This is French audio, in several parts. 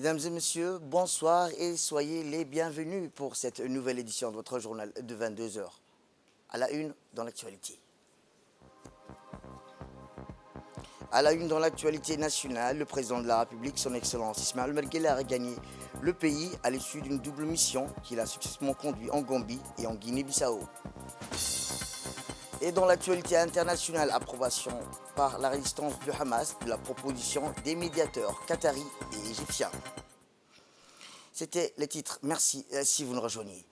Mesdames et messieurs, bonsoir et soyez les bienvenus pour cette nouvelle édition de votre journal de 22 heures. À la une dans l'actualité. À la une dans l'actualité nationale, le président de la République, son Excellence Ismaël Omar Guelleh, a regagné le pays à l'issue d'une double mission qu'il a successivement conduit en Gambie et en Guinée-Bissau. Et dans l'actualité internationale, approbation par la résistance du Hamas de la proposition des médiateurs qataris et égyptiens. C'était les titres. Merci si vous nous rejoignez.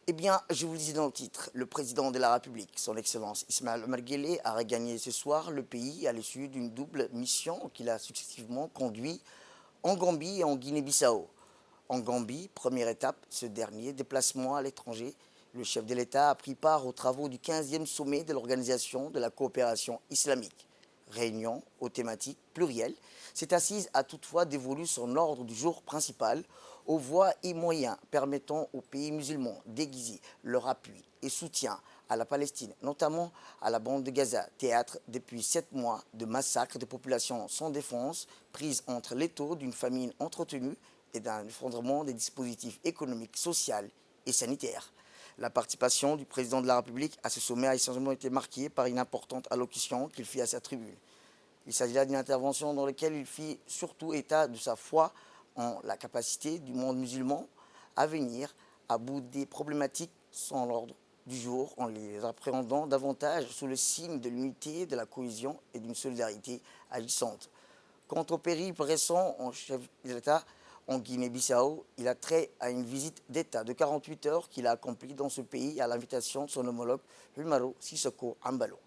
Eh bien, je vous le disais dans le titre, le président de la République, son Excellence Ismaël Omar Guelleh, a regagné ce soir le pays à l'issue d'une double mission qu'il a successivement conduit en Gambie et en Guinée-Bissau. En Gambie, première étape, ce dernier déplacement à l'étranger, le chef de l'État a pris part aux travaux du 15e sommet de l'Organisation de la coopération islamique. Réunion aux thématiques plurielles, cette assise a toutefois dévolu son ordre du jour principal aux voies et moyens permettant aux pays musulmans d'aiguiser leur appui et soutien à la Palestine, notamment à la bande de Gaza, théâtre depuis 7 mois de massacres de populations sans défense, prises entre l'étau d'une famine entretenue et d'un effondrement des dispositifs économiques, sociaux et sanitaires. La participation du président de la République à ce sommet a essentiellement été marquée par une importante allocution qu'il fit à sa tribune. Il s'agit là d'une intervention dans laquelle il fit surtout état de sa foi en la capacité du monde musulman à venir à bout des problématiques sans l'ordre du jour, en les appréhendant davantage sous le signe de l'unité, de la cohésion et d'une solidarité agissante. Quant au périple récent en chef de l'État en Guinée-Bissau, il a trait à une visite d'État de 48 heures qu'il a accomplie dans ce pays à l'invitation de son homologue Umaro Sissoko Embalo.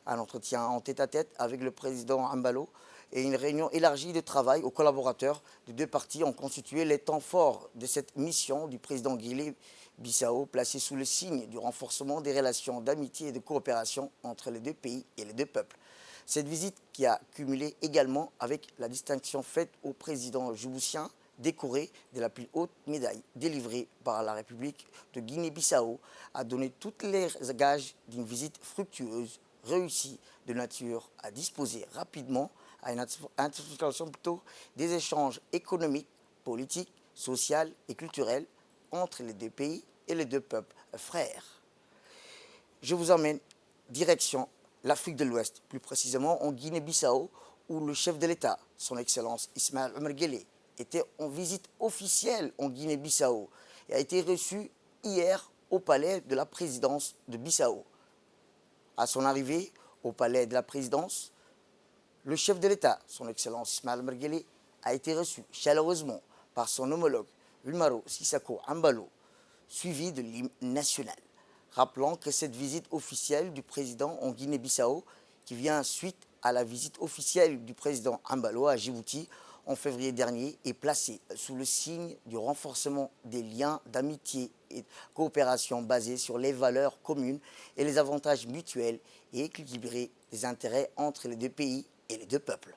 Un entretien en tête-à-tête avec le président Embalo et une réunion élargie de travail aux collaborateurs des deux parties ont constitué les temps forts de cette mission du président Guinée-Bissau, placée sous le signe du renforcement des relations d'amitié et de coopération entre les deux pays et les deux peuples. Cette visite qui a cumulé également avec la distinction faite au président djiboutien, décoré de la plus haute médaille délivrée par la République de Guinée-Bissau, a donné toutes les gages d'une visite fructueuse, réussie, de nature à disposer rapidement à une intensification plutôt des échanges économiques, politiques, sociaux et culturels entre les deux pays et les deux peuples frères. Je vous emmène direction l'Afrique de l'Ouest, plus précisément en Guinée-Bissau, où le chef de l'État, son Excellence Ismaël Omar Guelleh, était en visite officielle en Guinée-Bissau et a été reçu hier au palais de la présidence de Bissau. À son arrivée au palais de la présidence, le chef de l'État, son Excellence Ismaël Omar Guelleh, a été reçu chaleureusement par son homologue Umaro Sissoko Embalo, suivi de l'hymne national. Rappelant que cette visite officielle du président en Guinée-Bissau, qui vient suite à la visite officielle du président Embalo à Djibouti en février dernier, est placée sous le signe du renforcement des liens d'amitié et de coopération basés sur les valeurs communes et les avantages mutuels et équilibrés des intérêts entre les deux pays et les deux peuples.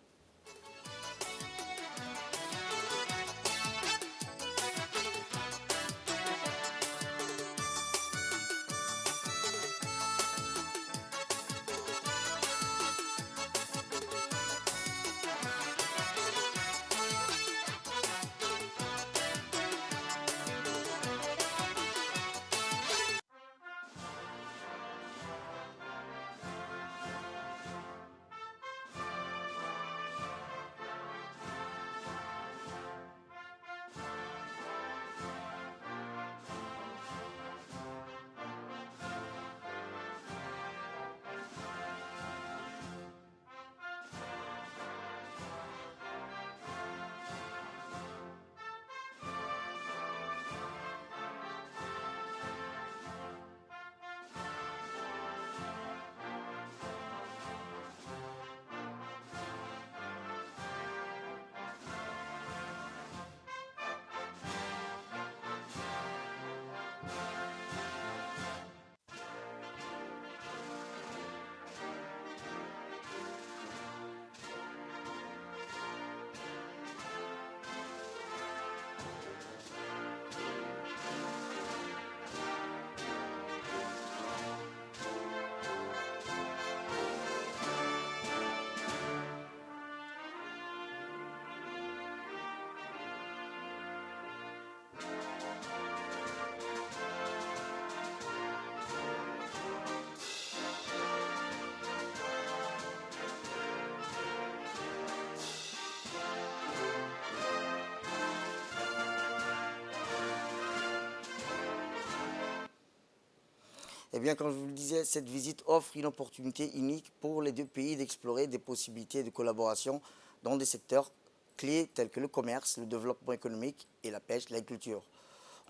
Eh bien, comme je vous le disais, cette visite offre une opportunité unique pour les deux pays d'explorer des possibilités de collaboration dans des secteurs clés tels que le commerce, le développement économique et la pêche, l'agriculture.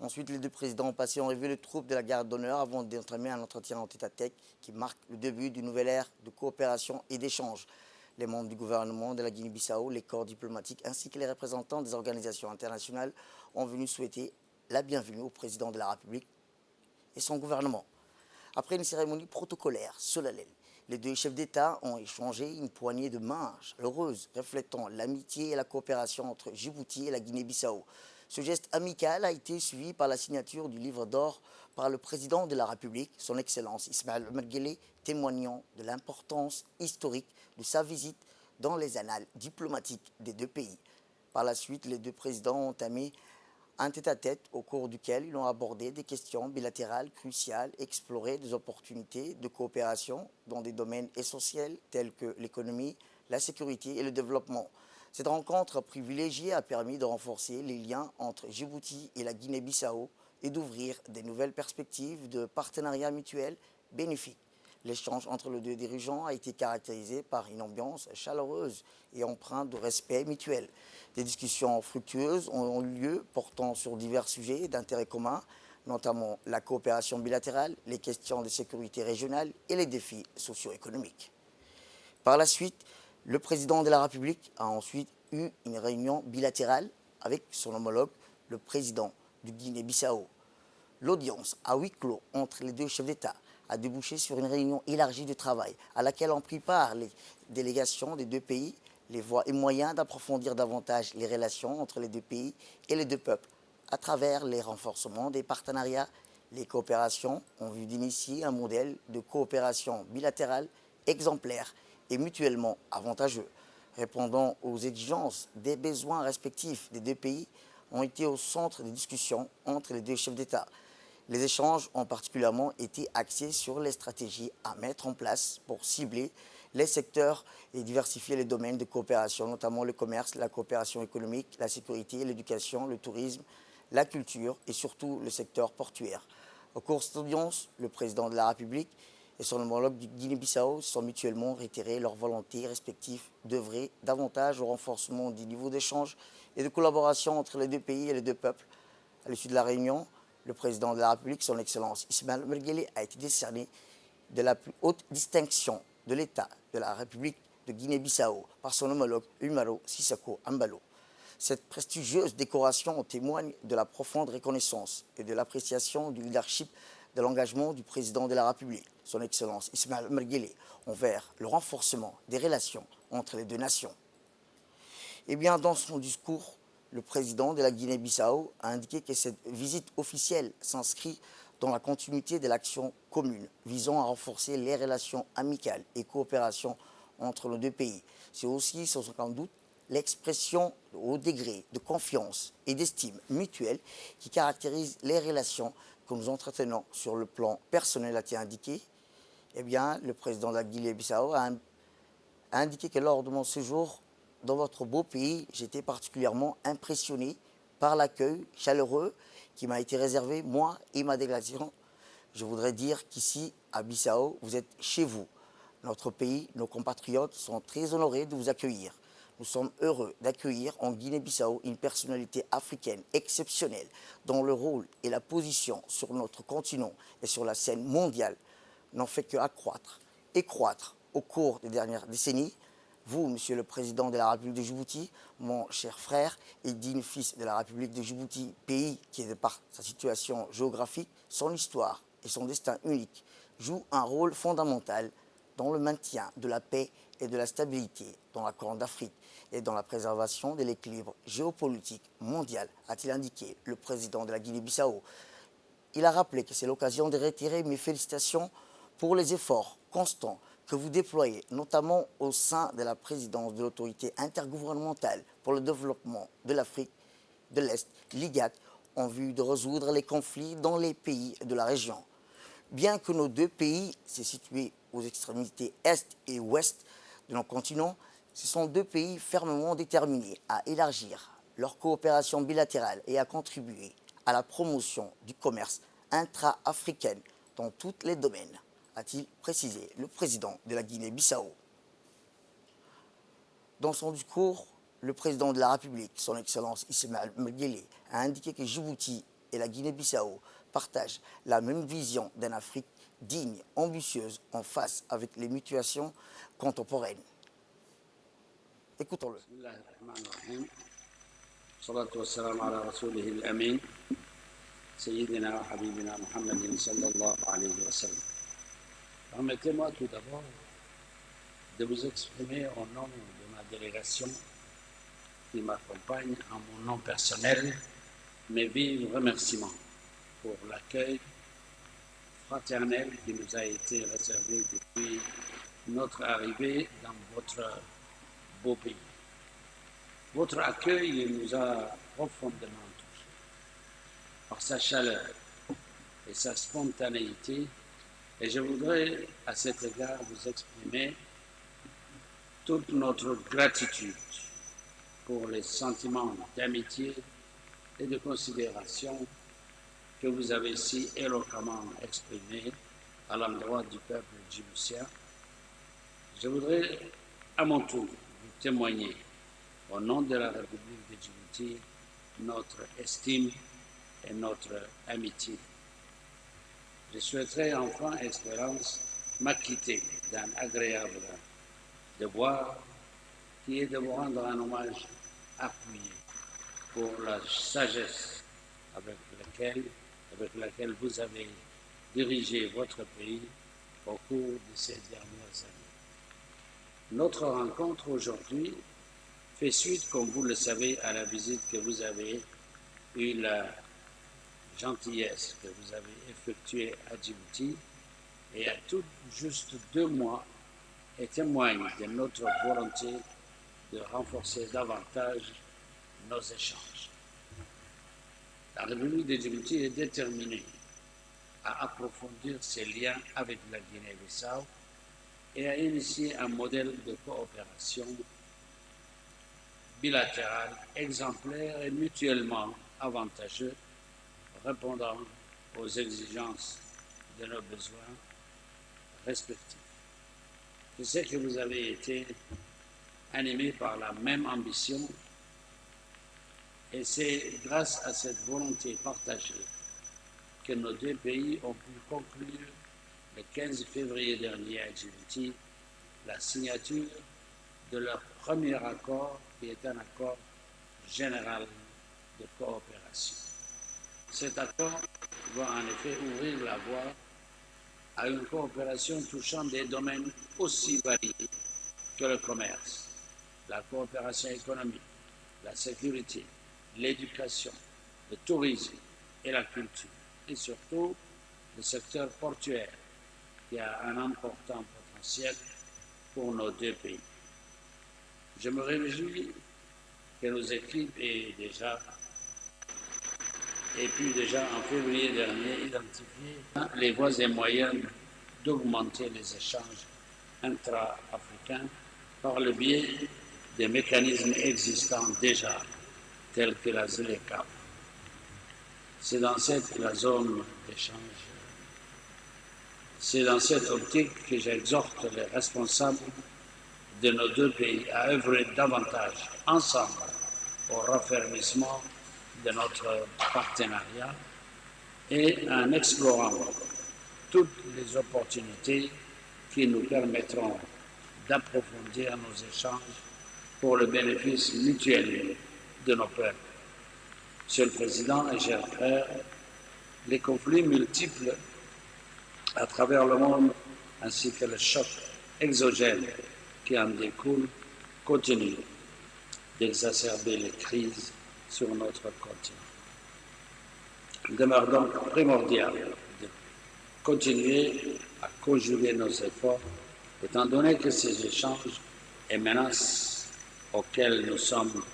Ensuite, les deux présidents ont passé en revue les troupes de la garde d'honneur avant d'entamer un entretien en tête-à-tête qui marque le début d'une nouvelle ère de coopération et d'échange. Les membres du gouvernement de la Guinée-Bissau, les corps diplomatiques ainsi que les représentants des organisations internationales ont venu souhaiter la bienvenue au président de la République et son gouvernement. Après une cérémonie protocolaire solennelle, les deux chefs d'État ont échangé une poignée de main chaleureuse, reflétant l'amitié et la coopération entre Djibouti et la Guinée-Bissau. Ce geste amical a été suivi par la signature du livre d'or par le président de la République, son Excellence Ismaël Omar Guelleh, témoignant de l'importance historique de sa visite dans les annales diplomatiques des deux pays. Par la suite, les deux présidents ont entamé un tête-à-tête au cours duquel ils ont abordé des questions bilatérales cruciales, exploré des opportunités de coopération dans des domaines essentiels tels que l'économie, la sécurité et le développement. Cette rencontre privilégiée a permis de renforcer les liens entre Djibouti et la Guinée-Bissau et d'ouvrir de nouvelles perspectives de partenariat mutuel bénéfique. L'échange entre les deux dirigeants a été caractérisé par une ambiance chaleureuse et empreinte de respect mutuel. Des discussions fructueuses ont eu lieu portant sur divers sujets d'intérêt commun, notamment la coopération bilatérale, les questions de sécurité régionale et les défis socio-économiques. Par la suite, le président de la République a ensuite eu une réunion bilatérale avec son homologue, le président du Guinée-Bissau. L'audience à huis clos entre les deux chefs d'État a débouché sur une réunion élargie de travail à laquelle ont pris part les délégations des deux pays, les voies et moyens d'approfondir davantage les relations entre les deux pays et les deux peuples à travers les renforcements des partenariats, les coopérations en vue d'initier un modèle de coopération bilatérale exemplaire et mutuellement avantageux, répondant aux exigences des besoins respectifs des deux pays, ont été au centre des discussions entre les deux chefs d'État. Les échanges ont particulièrement été axés sur les stratégies à mettre en place pour cibler les secteurs et diversifier les domaines de coopération, notamment le commerce, la coopération économique, la sécurité, l'éducation, le tourisme, la culture et surtout le secteur portuaire. Au cours de cette audience, le président de la République et son homologue du Guinée-Bissau se sont mutuellement réitéré leur volonté respective d'œuvrer davantage au renforcement du niveau d'échange et de collaboration entre les deux pays et les deux peuples. À l'issue de la réunion, le président de la République, son Excellence Ismaël Omar Guelleh, a été décerné de la plus haute distinction de l'État de la République de Guinée-Bissau par son homologue Umaro Sissoco Embalo. Cette prestigieuse décoration témoigne de la profonde reconnaissance et de l'appréciation du leadership de l'engagement du président de la République, son Excellence Ismaël Omar Guelleh, envers le renforcement des relations entre les deux nations. Eh bien, dans son discours, le président de la Guinée-Bissau a indiqué que cette visite officielle s'inscrit dans la continuité de l'action commune visant à renforcer les relations amicales et coopération entre nos deux pays. C'est aussi, sans aucun doute, l'expression au haut degré de confiance et d'estime mutuelle qui caractérise les relations que nous entretenons sur le plan personnel, a-t-il indiqué. Eh bien, le président de la Guinée-Bissau a indiqué que lors de mon séjour dans votre beau pays, j'étais particulièrement impressionné par l'accueil chaleureux qui m'a été réservé, moi et ma délégation. Je voudrais dire qu'ici, à Bissau, vous êtes chez vous. Notre pays, nos compatriotes sont très honorés de vous accueillir. Nous sommes heureux d'accueillir en Guinée-Bissau une personnalité africaine exceptionnelle dont le rôle et la position sur notre continent et sur la scène mondiale n'ont fait qu'accroître et croître au cours des dernières décennies. Vous, Monsieur le Président de la République de Djibouti, mon cher frère et digne fils de la République de Djibouti, pays qui, de par sa situation géographique, son histoire et son destin unique, joue un rôle fondamental dans le maintien de la paix et de la stabilité dans la Corne d'Afrique et dans la préservation de l'équilibre géopolitique mondial, a-t-il indiqué le président de la Guinée-Bissau. Il a rappelé que c'est l'occasion de réitérer mes félicitations pour les efforts constants que vous déployez, notamment au sein de la présidence de l'autorité intergouvernementale pour le développement de l'Afrique de l'Est, l'IGAD, en vue de résoudre les conflits dans les pays de la région. Bien que nos deux pays soient situés aux extrémités est et ouest de nos continents, ce sont deux pays fermement déterminés à élargir leur coopération bilatérale et à contribuer à la promotion du commerce intra-africain dans tous les domaines, a-t-il précisé le président de la Guinée-Bissau. Dans son discours, le président de la République, son Excellence Ismaël Mguele, a indiqué que Djibouti et la Guinée-Bissau partagent la même vision d'une Afrique digne, ambitieuse, en face avec les mutations contemporaines. Écoutons-le. Permettez-moi tout d'abord de vous exprimer au nom de ma délégation qui m'accompagne en mon nom personnel mes vifs remerciements pour l'accueil fraternel qui nous a été réservé depuis notre arrivée dans votre beau pays. Votre accueil nous a profondément touchés par sa chaleur et sa spontanéité, et je voudrais à cet égard vous exprimer toute notre gratitude pour les sentiments d'amitié et de considération que vous avez si éloquemment exprimés à l'endroit du peuple djiboutien. Je voudrais à mon tour vous témoigner au nom de la République de Djibouti notre estime et notre amitié. Je souhaiterais enfin, Excellence, m'acquitter d'un agréable devoir qui est de vous rendre un hommage appuyé pour la sagesse avec laquelle vous avez dirigé votre pays au cours de ces dernières années. Notre rencontre aujourd'hui fait suite, comme vous le savez, à la visite que vous avez eu la gentillesse que vous avez effectuée à Djibouti et à tout juste 2 mois et témoigne de notre volonté de renforcer davantage nos échanges. La République de Djibouti est déterminée à approfondir ses liens avec la Guinée-Bissau et à initier un modèle de coopération bilatérale exemplaire et mutuellement avantageux, répondant aux exigences de nos besoins respectifs. Je sais que vous avez été animés par la même ambition et c'est grâce à cette volonté partagée que nos 2 pays ont pu conclure le 15 février dernier à Djibouti la signature de leur premier accord qui est un accord général de coopération. Cet accord va en effet ouvrir la voie à une coopération touchant des domaines aussi variés que le commerce, la coopération économique, la sécurité, l'éducation, le tourisme et la culture, et surtout le secteur portuaire qui a un important potentiel pour nos 2 pays. Je me réjouis que nos équipes aient pu déjà en février dernier identifier les voies et moyens d'augmenter les échanges intra-africains par le biais des mécanismes existants déjà, tels que la ZLECAf. C'est dans cette optique que j'exhorte les responsables de nos 2 pays à œuvrer davantage ensemble au raffermissement de notre partenariat et en explorant toutes les opportunités qui nous permettront d'approfondir nos échanges pour le bénéfice mutuel de nos peuples. Monsieur le Président et chers frères, les conflits multiples à travers le monde ainsi que le choc exogène qui en découle continuent d'exacerber les crises sur notre continent. Il demeure donc primordial de continuer à conjuguer nos efforts, étant donné que ces échanges et menaces auxquelles nous sommes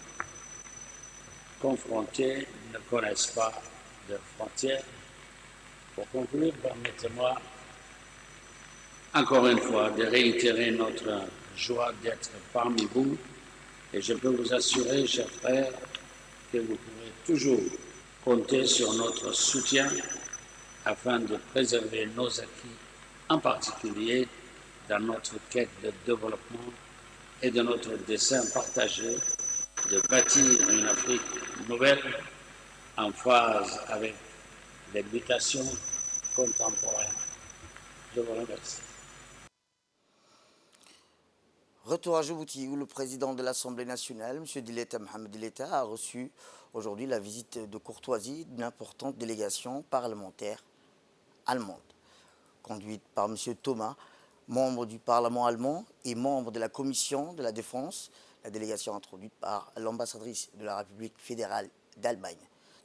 confrontés ne connaissent pas de frontières. Pour conclure, permettez-moi encore une fois de réitérer notre joie d'être parmi vous et je peux vous assurer, chers frères, que vous pourrez toujours compter sur notre soutien afin de préserver nos acquis, en particulier dans notre quête de développement et de notre dessein partagé de bâtir une Afrique nouvelle en phase avec les mutations contemporaines. Je vous remercie. Retour à Djibouti, où le président de l'Assemblée nationale, M. Dileta Mohamed Dileta, a reçu aujourd'hui la visite de courtoisie d'une importante délégation parlementaire allemande, conduite par M. Thomas, membre du Parlement allemand et membre de la Commission de la Défense. La délégation introduite par l'ambassadrice de la République fédérale d'Allemagne,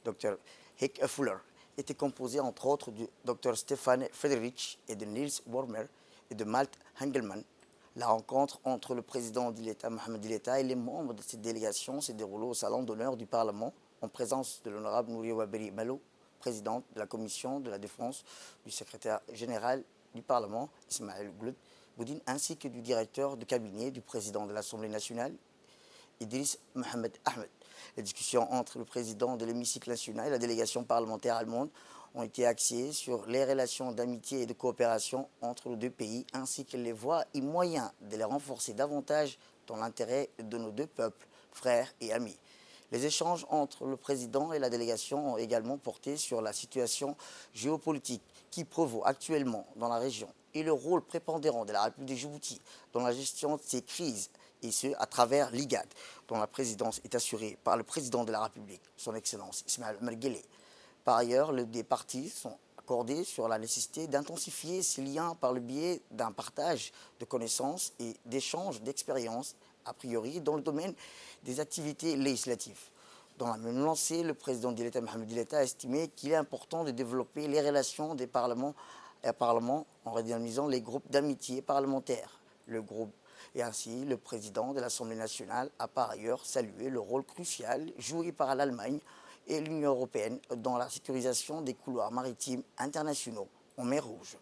Dr. Heike Fuller, était composée entre autres du Dr. Stefan Friedrich et de Niels Wormer et de Malte Hengelmann. La rencontre entre le président Dileta Mohamed Dileta et les membres de cette délégation s'est déroulée au Salon d'honneur du Parlement en présence de l'honorable Nouri Waberi Malo, présidente de la Commission de la Défense, du secrétaire général du Parlement, Ismaël Boudin, ainsi que du directeur de cabinet du président de l'Assemblée nationale, Idriss Mohamed Ahmed. Les discussions entre le président de l'hémicycle national et la délégation parlementaire allemande ont été axées sur les relations d'amitié et de coopération entre les deux pays, ainsi que les voies et moyens de les renforcer davantage dans l'intérêt de nos deux peuples, frères et amis. Les échanges entre le président et la délégation ont également porté sur la situation géopolitique qui prévaut actuellement dans la région et le rôle prépondérant de la République de Djibouti dans la gestion de ces crises, et ce à travers l'IGAD, dont la présidence est assurée par le président de la République, son Excellence Ismaël Omar Guelleh. Par ailleurs, les parties sont accordées sur la nécessité d'intensifier ces liens par le biais d'un partage de connaissances et d'échanges d'expériences, a priori dans le domaine des activités législatives. Dans la même lancée, le président Dileta Mohamed Dileta a estimé qu'il est important de développer les relations des parlements à parlement en redynamisant les groupes d'amitié parlementaires. Et ainsi, le président de l'Assemblée nationale a par ailleurs salué le rôle crucial joué par l'Allemagne et l'Union européenne dans la sécurisation des couloirs maritimes internationaux en mer Rouge.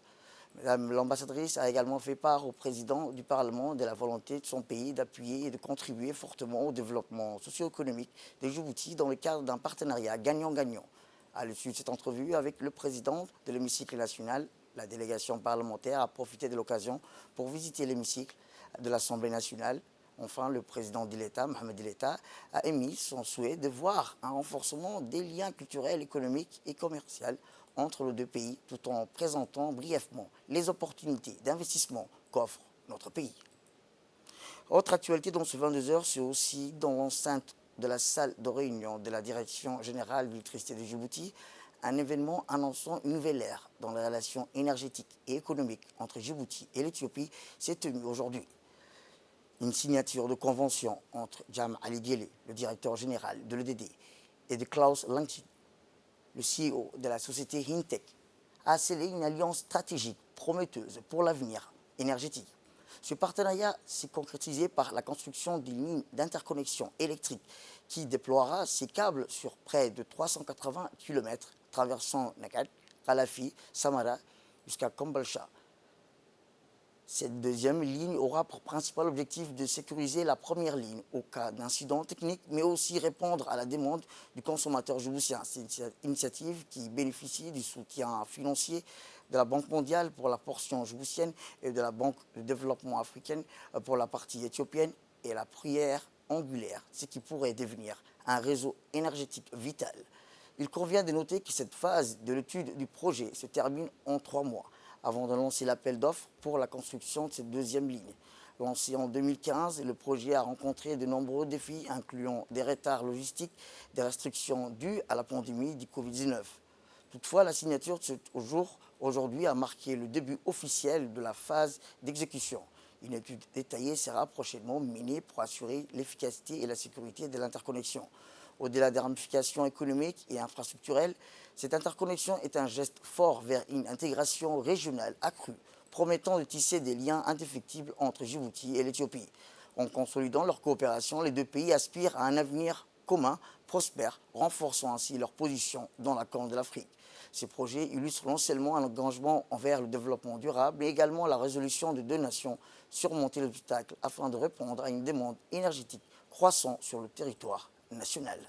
Madame l'ambassadrice a également fait part au président du Parlement de la volonté de son pays d'appuyer et de contribuer fortement au développement socio-économique de Djibouti dans le cadre d'un partenariat gagnant-gagnant. À l'issue de cette entrevue avec le président de l'hémicycle national, la délégation parlementaire a profité de l'occasion pour visiter l'hémicycle de l'Assemblée nationale. Enfin, le président Dileta, Mohamed Dileta, a émis son souhait de voir un renforcement des liens culturels, économiques et commerciaux entre les deux pays, tout en présentant brièvement les opportunités d'investissement qu'offre notre pays. Autre actualité dans ce 22h, c'est aussi dans l'enceinte de la salle de réunion de la Direction générale de l'électricité de Djibouti, un événement annonçant une nouvelle ère dans les relations énergétiques et économiques entre Djibouti et l'Éthiopie s'est tenue aujourd'hui. Une signature de convention entre Jam Ali Guelleh, le directeur général de l'EDD, et de Klaus Lantin, le CEO de la société Hintech, a scellé une alliance stratégique prometteuse pour l'avenir énergétique. Ce partenariat s'est concrétisé par la construction d'une ligne d'interconnexion électrique qui déploiera ses câbles sur près de 380 km traversant Nagat, Kalafi, Samara jusqu'à Kombalcha. Cette deuxième ligne aura pour principal objectif de sécuriser la première ligne au cas d'incident technique, mais aussi répondre à la demande du consommateur djiboutien. C'est une initiative qui bénéficie du soutien financier de la Banque mondiale pour la portion djiboutienne et de la Banque de développement africaine pour la partie éthiopienne et la prière angulaire, ce qui pourrait devenir un réseau énergétique vital. Il convient de noter que cette phase de l'étude du projet se termine en 3 mois, avant de lancer l'appel d'offres pour la construction de cette deuxième ligne. Lancé en 2015, le projet a rencontré de nombreux défis, incluant des retards logistiques, des restrictions dues à la pandémie du Covid-19. Toutefois, la signature de ce jour aujourd'hui a marqué le début officiel de la phase d'exécution. Une étude détaillée sera prochainement menée pour assurer l'efficacité et la sécurité de l'interconnexion. Au-delà des ramifications économiques et infrastructurelles, cette interconnexion est un geste fort vers une intégration régionale accrue, promettant de tisser des liens indéfectibles entre Djibouti et l'Éthiopie. En consolidant leur coopération, les deux pays aspirent à un avenir commun, prospère, renforçant ainsi leur position dans la Corne de l'Afrique. Ces projets illustrent non seulement un engagement envers le développement durable, mais également la résolution de 2 nations, surmonter l'obstacle afin de répondre à une demande énergétique croissante sur le territoire national.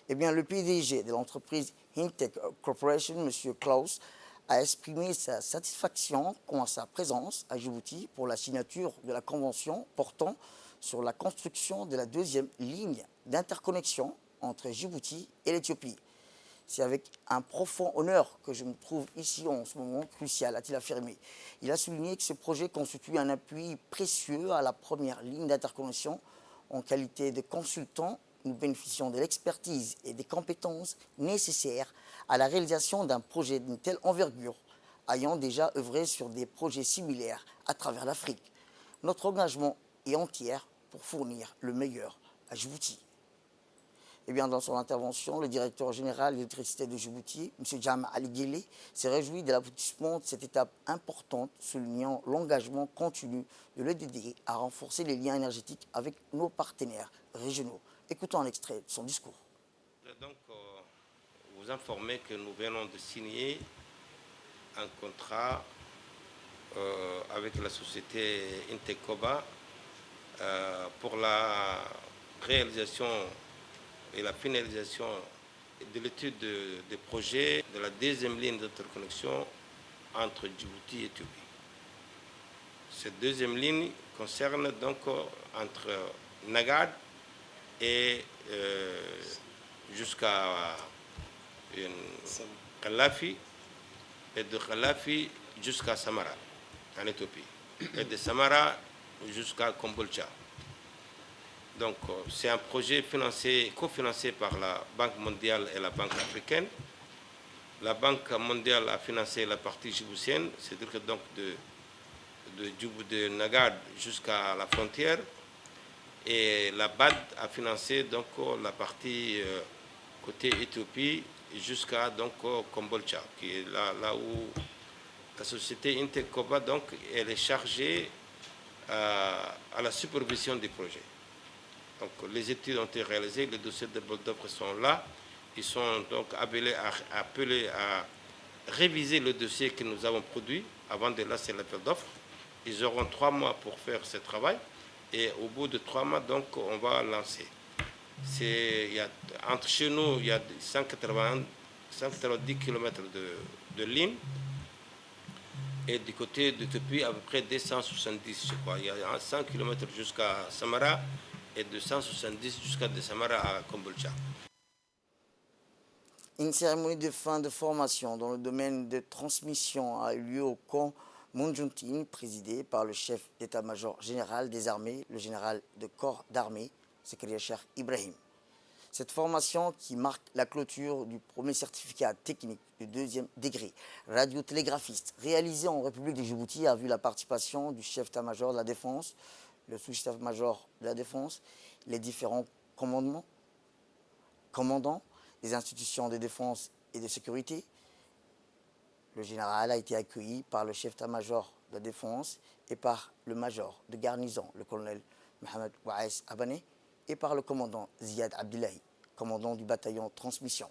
Eh bien, le PDG de l'entreprise Hintech Corporation, M. Klaus, a exprimé sa satisfaction quant à sa présence à Djibouti pour la signature de la convention portant sur la construction de la deuxième ligne d'interconnexion entre Djibouti et l'Éthiopie. C'est avec un profond honneur que je me trouve ici en ce moment crucial, a-t-il affirmé. Il a souligné que ce projet constitue un appui précieux à la première ligne d'interconnexion. En qualité de consultant, nous bénéficions de l'expertise et des compétences nécessaires à la réalisation d'un projet d'une telle envergure, ayant déjà œuvré sur des projets similaires à travers l'Afrique. Notre engagement est entier pour fournir le meilleur à Djibouti. Eh bien, dans son intervention, le directeur général de l'électricité de Djibouti, M. Jam Ali Guélé, s'est réjoui de l'aboutissement de cette étape importante, soulignant l'engagement continu de l'EDD à renforcer les liens énergétiques avec nos partenaires régionaux. Écoutons un extrait de son discours. Donc, vous informer que nous venons de signer un contrat avec la société Intecoba pour la réalisation et la finalisation de l'étude des projets de la deuxième ligne d'interconnexion entre Djibouti et Éthiopie. Cette deuxième ligne concerne donc entre Nagad et jusqu'à Khalafi, et de Khalafi jusqu'à Samara en Éthiopie, et de Samara jusqu'à Kombolcha. Donc, c'est un projet cofinancé par la Banque mondiale et la Banque africaine. La Banque mondiale a financé la partie djiboutienne, c'est-à-dire que donc de Nagad jusqu'à la frontière. Et la BAD a financé donc la partie côté Éthiopie jusqu'à donc Kombolcha, qui est là où la société Intecoba donc elle est chargée à la supervision du projet. Donc, les études ont été réalisées, les dossiers de bol d'offres sont là. Ils sont donc appelés à réviser le dossier que nous avons produit avant de lancer l'appel d'offres. Ils auront 3 mois pour faire ce travail et au bout de 3 mois, donc, on va lancer. Entre chez nous, il y a 190 km de ligne et du côté d'Éthiopie, à peu près 270, je crois. Il y a 100 km jusqu'à Samara et de 170 jusqu'à de Samara à Kombolcha. Une cérémonie de fin de formation dans le domaine de transmission a eu lieu au camp Munjuntin, présidé par le chef d'état-major général des armées, le général de corps d'armée, Zakaria Cheikh Ibrahim. Cette formation qui marque la clôture du premier certificat technique du 2e degré radiotélégraphiste réalisé en République de Djibouti a vu la participation du chef d'état-major de la défense, le sous-chef-major de la défense, les différents commandants des institutions de défense et de sécurité. Le général a été accueilli par le chef d'état-major de la défense et par le major de garnison, le colonel Mohamed Waïs Abane, et par le commandant Ziad Abdullahi, commandant du bataillon transmission.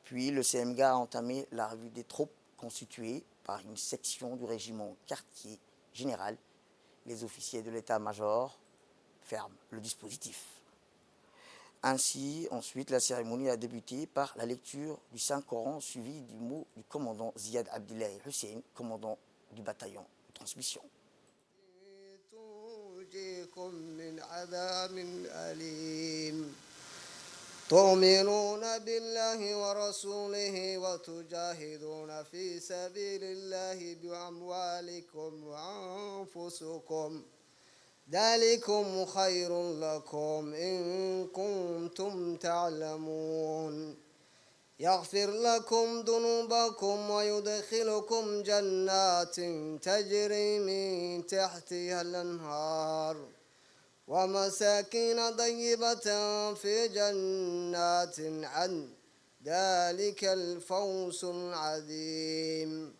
Puis le CMG a entamé la revue des troupes constituées par une section du régiment quartier général. Les officiers de l'état-major ferment le dispositif. Ainsi, ensuite, la cérémonie a débuté par la lecture du Saint-Coran suivi du mot du commandant Ziad Abdullahi Hussein, commandant du bataillon de transmission. تؤمنون بالله ورسوله وتجاهدون في سبيل الله بأموالكم وأنفسكم ذلكم خير لكم إن كنتم تعلمون يغفر لكم ذنوبكم ويدخلكم جنات تجري من تحتها الأنهار ومساكن طيبة في جنات عدن ذلك الفوز العظيم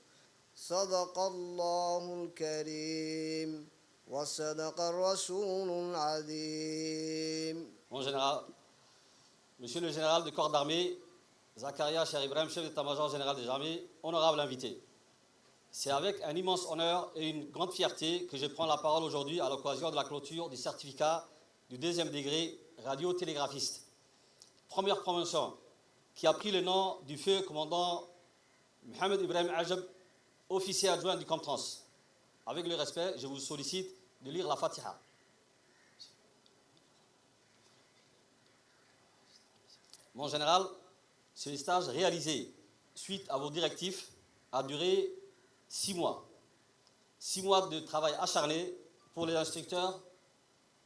صدق الله الكريم وصدق الرسول العظيم. Mon général, Monsieur le général de corps d'armée, Zakaria Cheikh Ibrahim, chef d'état-major général des armées, honorable invité. C'est avec un immense honneur et une grande fierté que je prends la parole aujourd'hui à l'occasion de la clôture du certificat du 2e degré radiotélégraphiste. première promotion qui a pris le nom du feu commandant Mohamed Ibrahim Ajab, officier adjoint du Comtrans. Avec le respect, je vous sollicite de lire la Fatiha. Mon général, ce stage réalisé suite à vos directives a duré 6 mois. 6 mois de travail acharné pour les instructeurs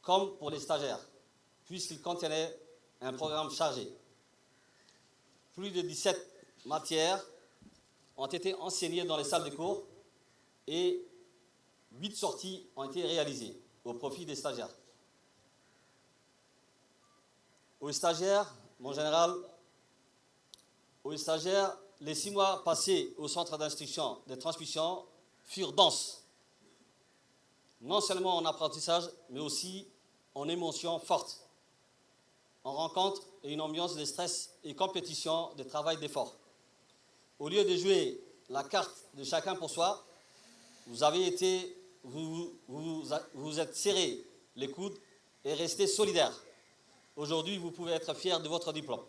comme pour les stagiaires, puisqu'il contenait un programme chargé. Plus de 17 matières ont été enseignées dans les salles de cours et 8 sorties ont été réalisées au profit des stagiaires. Aux stagiaires, mon général, aux stagiaires, les 6 mois passés au centre d'instruction de transmission furent denses, non seulement en apprentissage, mais aussi en émotions fortes, en rencontre et une ambiance de stress et compétition de travail d'effort. Au lieu de jouer la carte de chacun pour soi, vous êtes serré les coudes et resté solidaires. Aujourd'hui, vous pouvez être fiers de votre diplôme.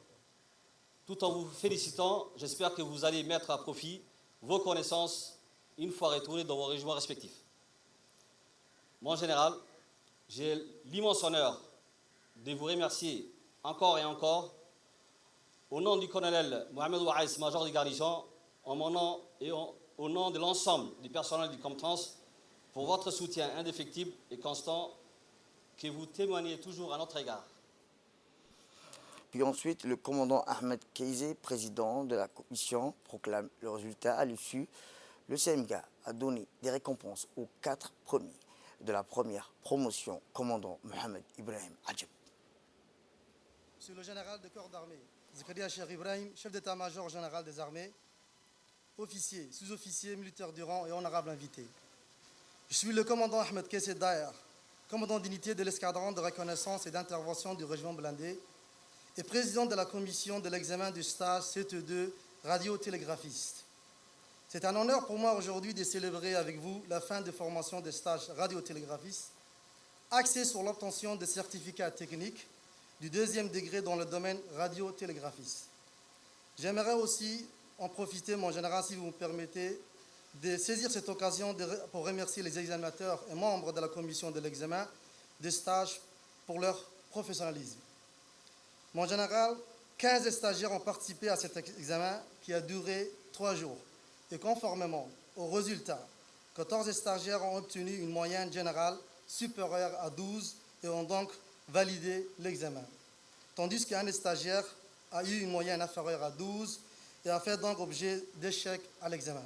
Tout en vous félicitant, j'espère que vous allez mettre à profit vos connaissances une fois retournés dans vos régiments respectifs. Mon général, j'ai l'immense honneur de vous remercier encore et encore au nom du colonel Mohamed Ouaïs, major de garnison, en mon nom et au nom de l'ensemble du personnel du Comtrans, pour votre soutien indéfectible et constant que vous témoignez toujours à notre égard. Puis ensuite, le commandant Ahmed Keizé, président de la commission, proclame le résultat à l'issue. Le CMK a donné des récompenses aux 4 premiers de la première promotion, commandant Mohamed Ibrahim Ajab. Monsieur le général de corps d'armée, Zakaria Cheikh Ibrahim, chef d'état-major général des armées, officiers, sous-officiers, militaires du rang et honorables invités. Je suis le commandant Ahmed Keizé Daher, commandant d'unité de l'escadron de reconnaissance et d'intervention du régiment blindé et président de la commission de l'examen du stage CT2 radiotélégraphiste. C'est un honneur pour moi aujourd'hui de célébrer avec vous la fin de formation des stages radiotélégraphistes axés sur l'obtention de certificats techniques du 2e degré dans le domaine radiotélégraphiste. J'aimerais aussi en profiter, mon général, si vous me permettez, de saisir cette occasion pour remercier les examinateurs et membres de la commission de l'examen des stages pour leur professionnalisme. Mon général, 15 stagiaires ont participé à cet examen qui a duré 3 jours. Et conformément aux résultats, 14 stagiaires ont obtenu une moyenne générale supérieure à 12 et ont donc validé l'examen. Tandis qu'un stagiaire a eu une moyenne inférieure à 12 et a fait donc objet d'échec à l'examen.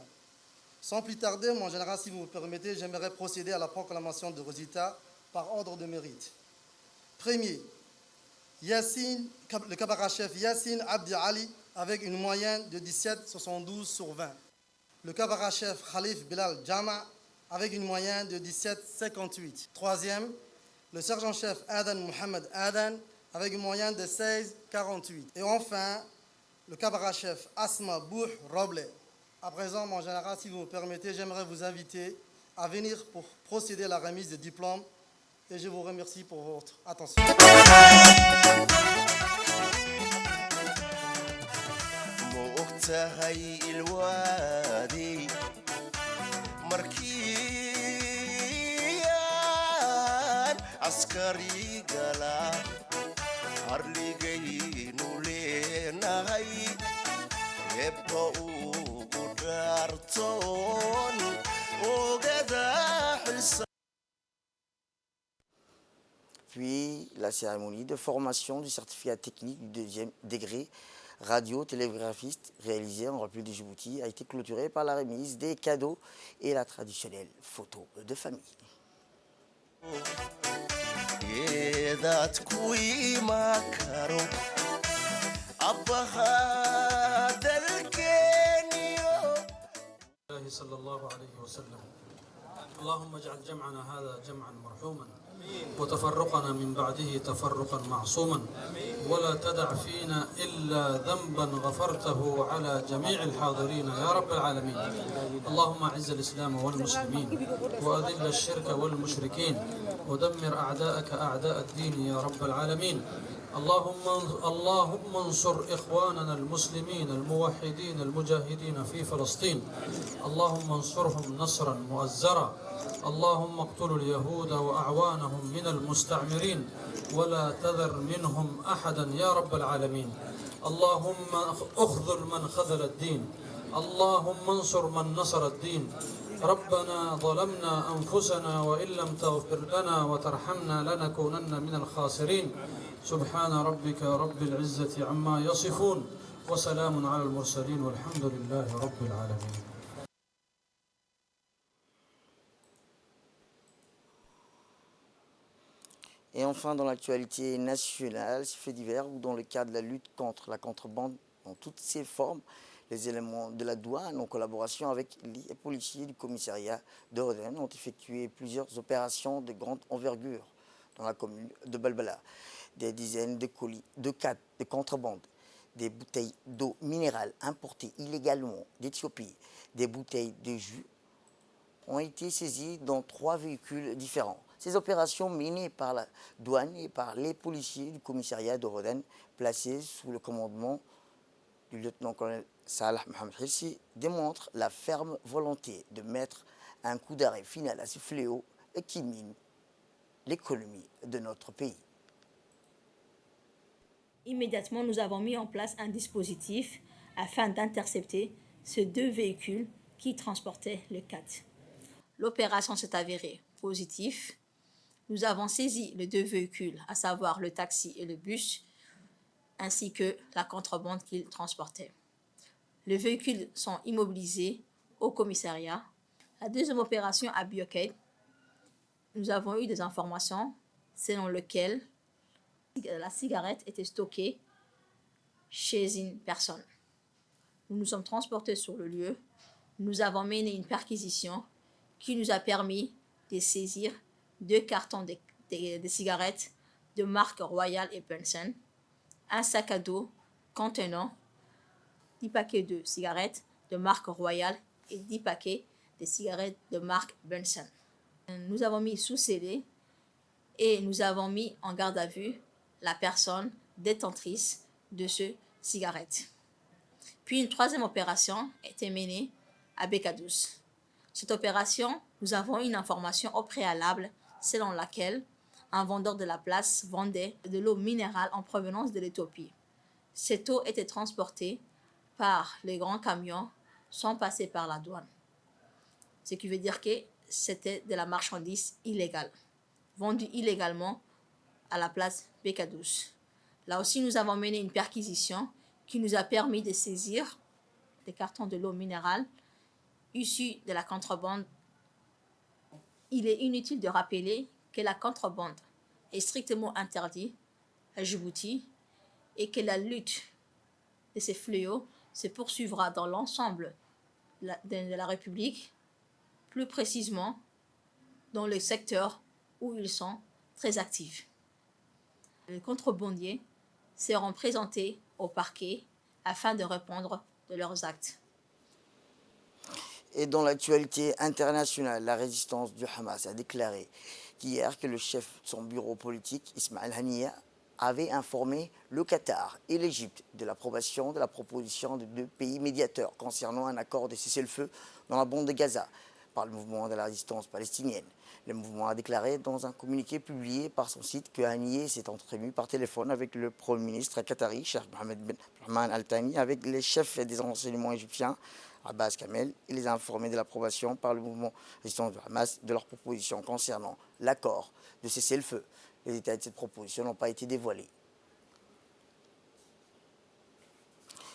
Sans plus tarder, mon général, si vous me permettez, j'aimerais procéder à la proclamation de résultats par ordre de mérite. Premier, le cabaret-chef Yassine Abdi Ali avec une moyenne de 17,72 sur 20. Le cabaret-chef Khalif Bilal Jama avec une moyenne de 17,58. Troisième, le sergent-chef Adan Mohamed Adan avec une moyenne de 16,48. Et enfin, le cabaret-chef Asma Bouh Roble. À présent, mon général, si vous me permettez, j'aimerais vous inviter à venir pour procéder à la remise des diplômes et je vous remercie pour votre attention. مؤتهي الوادي مركيان عسكري قلا هرليقين وليناي يبقوا قدرتون وقدا حسن. Puis la cérémonie de formation du certificat technique du 2e degré radio-télégraphiste réalisée en République de Djibouti a été clôturée par la remise des cadeaux et la traditionnelle photo de famille. اللهم اجعل جمعنا هذا جمعا مرحوما وتفرقنا من بعده تفرقا معصوما ولا تدع فينا إلا ذنبا غفرته على جميع الحاضرين يا رب العالمين. اللهم أعز الإسلام والمسلمين وأذل الشرك والمشركين ودمر أعداءك أعداء الدين يا رب العالمين. اللهم انصر إخواننا المسلمين الموحدين المجاهدين في فلسطين. اللهم انصرهم نصرا مؤزرا. اللهم اقتل اليهود وأعوانهم من المستعمرين ولا تذر منهم أحدا يا رب العالمين. اللهم اخذل من خذل الدين. اللهم انصر من نصر الدين. ربنا ظلمنا أنفسنا وإن لم تغفر لنا وترحمنا لنكونن من الخاسرين. سبحان ربك رب العزة عما يصفون وسلام على المرسلين والحمد لله رب العالمين. Et enfin, dans l'actualité nationale, ces faits divers où dans le cadre de la lutte contre la contrebande dans toutes ses formes, les éléments de la douane, en collaboration avec les policiers du commissariat de Roden, ont effectué plusieurs opérations de grande envergure dans la commune de Balbala. Des dizaines de colis, de cannes de contrebande, des bouteilles d'eau minérale importées illégalement d'Éthiopie, des bouteilles de jus ont été saisies dans 3 véhicules différents. Ces opérations menées par la douane et par les policiers du commissariat de Roden, placés sous le commandement du lieutenant-colonel Salah Mohamed Hirsi, démontrent la ferme volonté de mettre un coup d'arrêt final à ce fléau qui mine l'économie de notre pays. Immédiatement, nous avons mis en place un dispositif afin d'intercepter ces 2 véhicules qui transportaient le CAT. L'opération s'est avérée positive. Nous avons saisi les 2 véhicules, à savoir le taxi et le bus, ainsi que la contrebande qu'ils transportaient. Les véhicules sont immobilisés au commissariat. La deuxième opération à Bioket, nous avons eu des informations selon lesquelles la cigarette était stockée chez une personne. Nous nous sommes transportés sur le lieu. Nous avons mené une perquisition qui nous a permis de saisir 2 cartons de cigarettes de marque Royal et Benson, un sac à dos contenant 10 paquets de cigarettes de marque Royal et 10 paquets de cigarettes de marque Benson. Nous avons mis sous scellé et nous avons mis en garde à vue la personne détentrice de ces cigarettes. Puis une 3e opération a été menée à Bekadous. Cette opération, nous avons une information au préalable selon laquelle un vendeur de la place vendait de l'eau minérale en provenance de l'Éthiopie. Cette eau était transportée par les grands camions sans passer par la douane. Ce qui veut dire que c'était de la marchandise illégale, vendue illégalement à la place Bekadous. Là aussi, nous avons mené une perquisition qui nous a permis de saisir des cartons de l'eau minérale issus de la contrebande. Il est inutile de rappeler que la contrebande est strictement interdite à Djibouti et que la lutte de ces fléaux se poursuivra dans l'ensemble de la République, plus précisément dans les secteurs où ils sont très actifs. Les contrebandiers seront présentés au parquet afin de répondre de leurs actes. Et dans l'actualité internationale, la résistance du Hamas a déclaré qu'hier que le chef de son bureau politique, Ismaël Haniyeh, avait informé le Qatar et l'Égypte de l'approbation de la proposition de 2 pays médiateurs concernant un accord de cessez-le-feu dans la bande de Gaza par le mouvement de la résistance palestinienne. Le mouvement a déclaré dans un communiqué publié par son site que Haniyeh s'est entretenu par téléphone avec le Premier ministre qatari, Cheikh Mohammed Ben Abdulrahman Al Thani, avec les chefs des renseignements égyptiens, Abbas Kamel, et les a informés de l'approbation par le mouvement de résistance du Hamas de leur proposition concernant l'accord de cessez-le-feu. Les détails de cette proposition n'ont pas été dévoilés.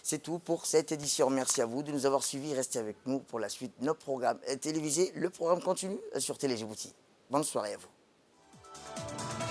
C'est tout pour cette édition. Merci à vous de nous avoir suivis. Restez avec nous pour la suite de nos programmes télévisés. Le programme continue sur Télé Djibouti. Bonne soirée à vous.